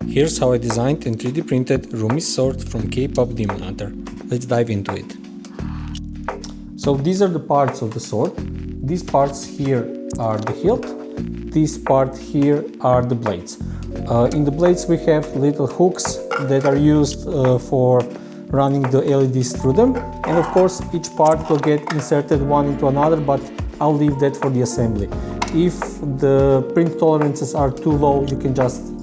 Here's how I designed and 3D printed Rumi Sword from K-pop Demon Hunter. Let's dive into it. So these are the parts of the sword. These parts here are the hilt. This part here are the blades. In the blades we have little hooks that are used for running the LEDs through them. And of course each part will get inserted one into another, but I'll leave that for the assembly. If the print tolerances are too low, you can just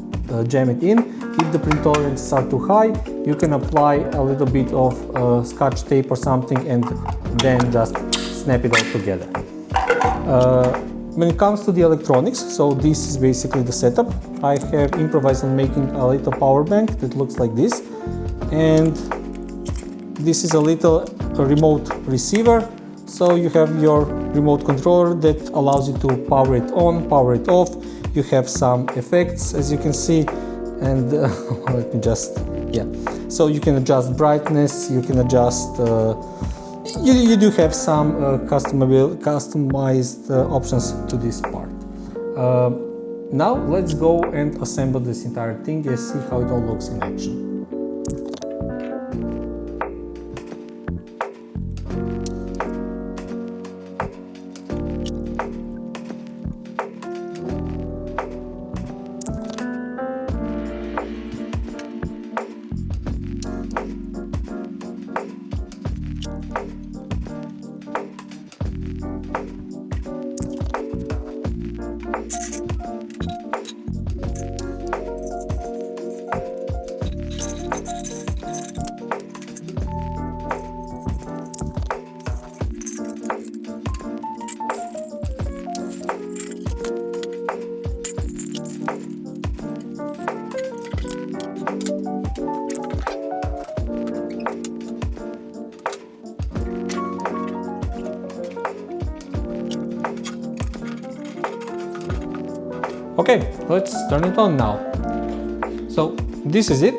jam it in. If the print tolerances are too high, you can apply a little bit of scotch tape or something and then just snap it all together. When it comes to the electronics, so this is basically the setup. I have improvised on making a little power bank that looks like this, and this is a little remote receiver. So you have your remote controller that allows you to power it on, power it off. You have some effects, as you can see, and let me just, so you can adjust brightness, you can adjust, you do have some customized options to this part. Now let's go and assemble this entire thing and see how it all looks in action. Okay, let's turn it on now. So this is it.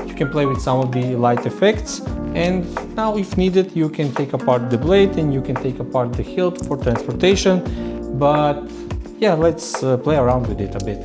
You can play with some of the light effects, and now if needed you can take apart the blade and you can take apart the hilt for transportation. But yeah, let's play around with it a bit.